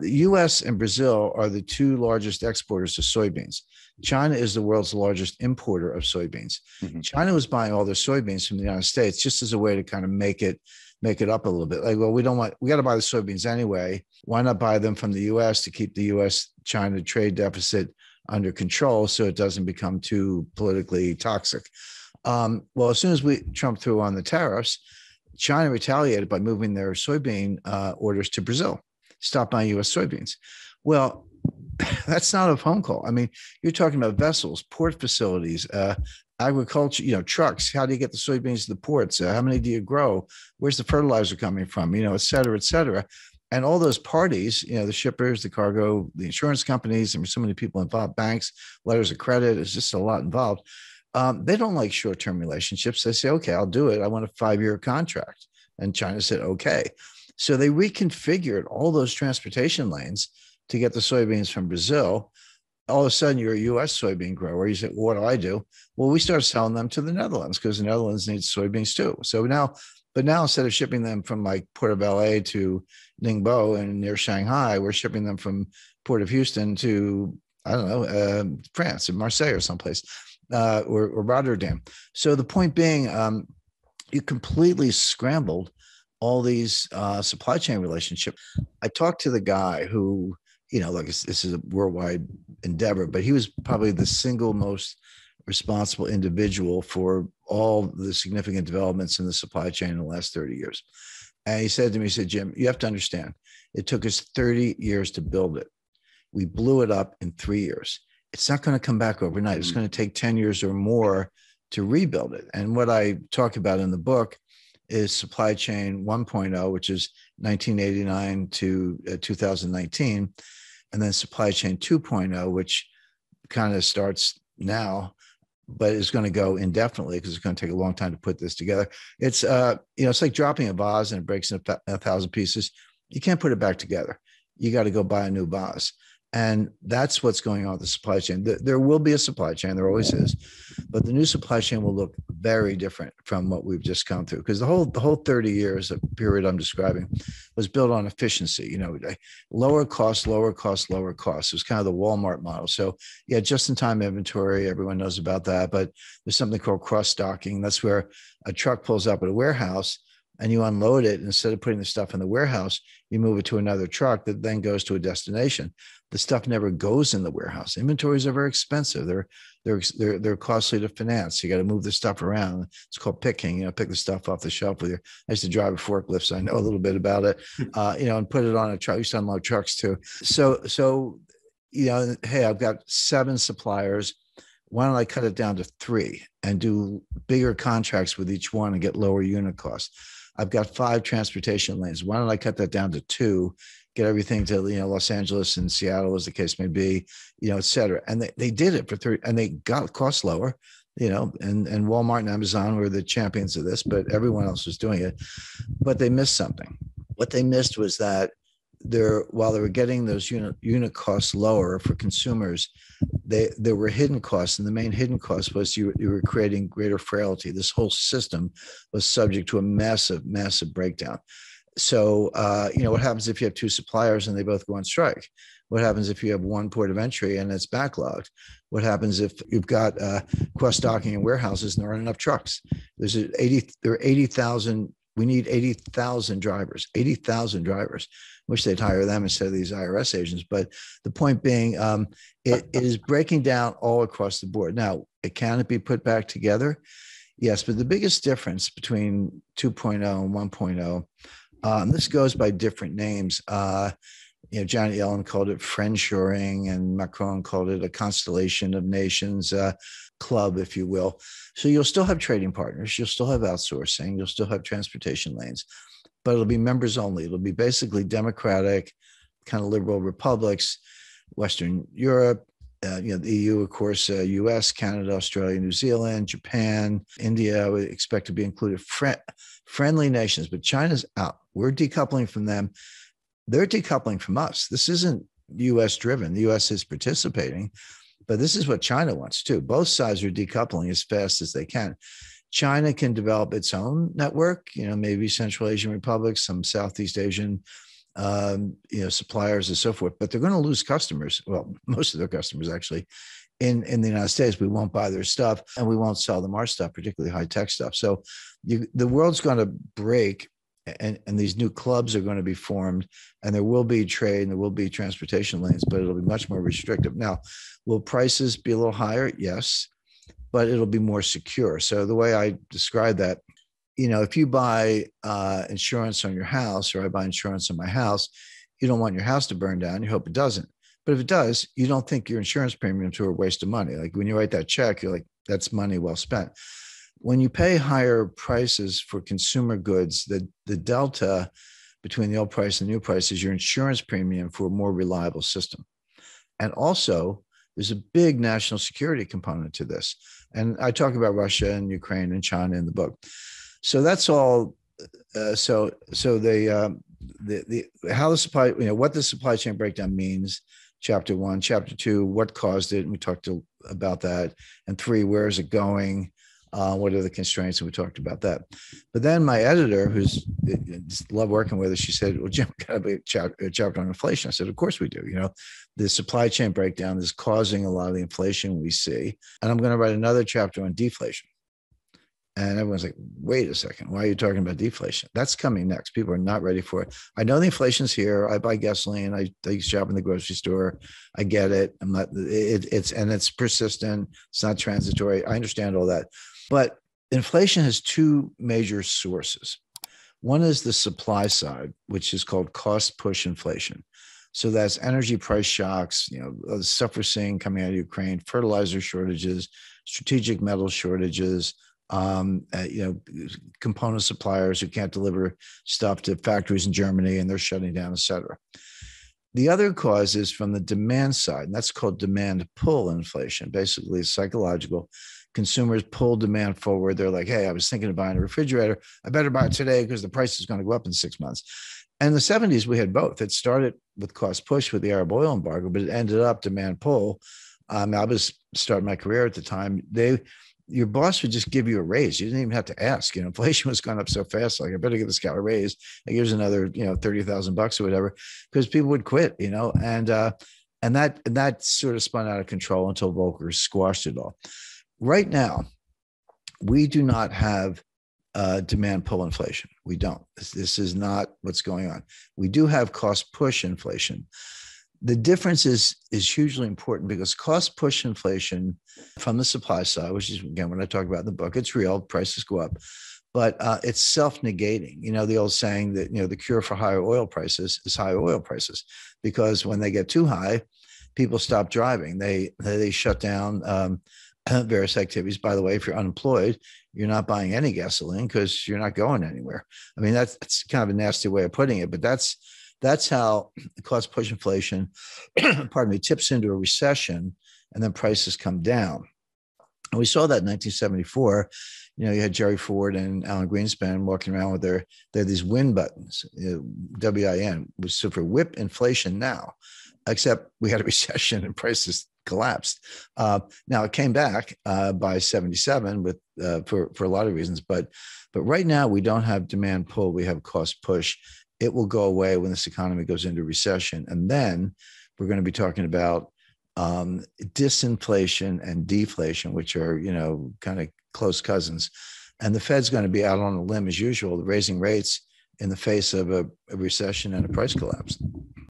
The US and Brazil are the two largest exporters of soybeans. China is the world's largest importer of soybeans. Mhm. China was buying all their soybeans from the United States just as a way to kind of make it up a little bit. Like, well, we got to buy the soybeans anyway. Why not buy them from the US to keep the US China trade deficit under control so it doesn't become too politically toxic? Well, as soon as Trump threw on the tariffs, China retaliated by moving their soybean orders to Brazil, stop buying U.S. soybeans. Well, that's not a phone call. I mean, you're talking about vessels, port facilities, agriculture, trucks. How do you get the soybeans to the ports? How many do you grow? Where's the fertilizer coming from? Et cetera, et cetera. And all those parties, the shippers, the cargo, the insurance companies, and so many people involved, banks, letters of credit, it's just a lot involved. They don't like short-term relationships. They say, okay, I'll do it. I want a 5-year contract. And China said, okay. So they reconfigured all those transportation lanes to get the soybeans from Brazil. All of a sudden, you're a U.S. soybean grower. You say, well, what do? Well, we started selling them to the Netherlands because the Netherlands needs soybeans too. So now instead of shipping them from like Port of LA to Ningbo and near Shanghai, we're shipping them from Port of Houston to, I don't know, France, Marseille or someplace. Or Rotterdam. So the point being, you completely scrambled all these supply chain relationships. I talked to the guy who, this is a worldwide endeavor, but he was probably the single most responsible individual for all the significant developments in the supply chain in the last 30 years. And he said to me, he said, Jim, you have to understand, it took us 30 years to build it. We blew it up in 3 years. It's not going to come back overnight. It's going to take 10 years or more to rebuild it. And what I talk about in the book is supply chain 1.0, which is 1989 to 2019, and then supply chain 2.0, which kind of starts now, but is going to go indefinitely because it's going to take a long time to put this together. It's it's like dropping a vase and it breaks in 1,000 pieces. You can't put it back together. You got to go buy a new vase. And that's what's going on with the supply chain. There will be a supply chain, there always is, but the new supply chain will look very different from what we've just come through. Because the whole 30 years of period I'm describing was built on efficiency, lower cost, lower cost, lower cost. It was kind of the Walmart model. So yeah, just-in-time inventory, everyone knows about that, but there's something called cross-docking. That's where a truck pulls up at a warehouse and you unload it. Instead of putting the stuff in the warehouse, you move it to another truck that then goes to a destination. The stuff never goes in the warehouse. Inventories are very expensive. They're costly to finance. You got to move the stuff around. It's called picking. Pick the stuff off the shelf with you. I used to drive a forklift, so I know a little bit about it. And put it on a truck. I used to unload trucks too. So hey, I've got 7 suppliers. Why don't I cut it down to 3 and do bigger contracts with each one and get lower unit costs? I've got 5 transportation lanes. Why don't I cut that down to 2? Get everything to Los Angeles and Seattle, as the case may be, et cetera. And they did it for 30, and they got costs lower, and Walmart and Amazon were the champions of this, but everyone else was doing it. But they missed something. What they missed was that while they were getting those unit costs lower for consumers, there were hidden costs, and the main hidden cost was you were creating greater frailty. This whole system was subject to a massive, massive breakdown. So, what happens if you have 2 suppliers and they both go on strike? What happens if you have one port of entry and it's backlogged? What happens if you've got cross-docking in warehouses and there aren't enough trucks? There are 80,000. We need 80,000 drivers. Wish they'd hire them instead of these IRS agents. But the point being, it is breaking down all across the board. Now, can it be put back together? Yes, but the biggest difference between 2.0 and 1.0, this goes by different names. Janet Yellen called it friendshoring, and Macron called it a constellation of nations club, if you will. So you'll still have trading partners, you'll still have outsourcing, you'll still have transportation lanes, but it'll be members only. It'll be basically democratic, kind of liberal republics, Western Europe, the EU, of course, US, Canada, Australia, New Zealand, Japan, India, we expect to be included. Friendly nations, but China's out. We're decoupling from them. They're decoupling from us. This isn't US driven. The US is participating, but this is what China wants too. Both sides are decoupling as fast as they can. China can develop its own network, maybe Central Asian republics, some Southeast Asian suppliers and so forth, but they're going to lose customers. Well, most of their customers actually in the United States. We won't buy their stuff and we won't sell them our stuff, particularly high tech stuff. So the world's going to break, and these new clubs are going to be formed, and there will be trade and there will be transportation lanes, but it'll be much more restrictive. Now, will prices be a little higher? Yes, but it'll be more secure. So the way I describe that, if you buy insurance on your house, or I buy insurance on my house, you don't want your house to burn down. You hope it doesn't. But if it does, you don't think your insurance premiums are a waste of money. Like when you write that check, you're like, that's money well spent. When you pay higher prices for consumer goods, the delta between the old price and the new price is your insurance premium for a more reliable system. And also, there's a big national security component to this. And I talk about Russia and Ukraine and China in the book. So that's all. So how the supply, what the supply chain breakdown means. Chapter 1, Chapter 2, what caused it, and we talked about that. And 3, where is it going? What are the constraints? And we talked about that. But then my editor, who's love working with her, she said, well, Jim, got to be a chapter on inflation. I said, of course we do. The supply chain breakdown is causing a lot of the inflation we see. And I'm going to write another chapter on deflation. And everyone's like, wait a second, why are you talking about deflation? That's coming next. People are not ready for it. I know the inflation's here. I buy gasoline. I shop in the grocery store. I get it. It's persistent. It's not transitory. I understand all that. But inflation has 2 major sources. One is the supply side, which is called cost push inflation. So that's energy price shocks, the stuff we're seeing coming out of Ukraine, fertilizer shortages, strategic metal shortages, component suppliers who can't deliver stuff to factories in Germany and they're shutting down, et cetera. The other cause is from the demand side, and that's called demand pull inflation. Basically, it's psychological. Consumers pull demand forward. They're like, hey, I was thinking of buying a refrigerator. I better buy it today because the price is going to go up in 6 months. And in the 70s, we had both. It started with cost push with the Arab oil embargo, but it ended up demand pull. I was starting my career at the time. Your boss would just give you a raise. You didn't even have to ask. Inflation was going up so fast. Like, I better give this guy a raise. Like, here's another, $30,000 or whatever, because people would quit. And that sort of spun out of control until Volcker squashed it all. Right now, we do not have demand pull inflation. We don't. This is not what's going on. We do have cost push inflation. The difference is hugely important because cost push inflation from the supply side, which is, again, what I talk about in the book, it's real, prices go up, but it's self-negating. The old saying that, the cure for higher oil prices is higher oil prices, because when they get too high, people stop driving. They shut down various activities. By the way, if you're unemployed, you're not buying any gasoline because you're not going anywhere. I mean, that's kind of a nasty way of putting it, but that's how cost push inflation, tips into a recession, and then prices come down. And we saw that in 1974. You had Jerry Ford and Alan Greenspan walking around with they had these win buttons, WIN, which stood for whip inflation now, except we had a recession and prices collapsed. Now it came back by 77 for a lot of reasons, but right now we don't have demand pull, we have cost push. It will go away when this economy goes into recession. And then we're going to be talking about disinflation and deflation, which are, kind of close cousins. And the Fed's going to be out on a limb as usual, raising rates in the face of a recession and a price collapse.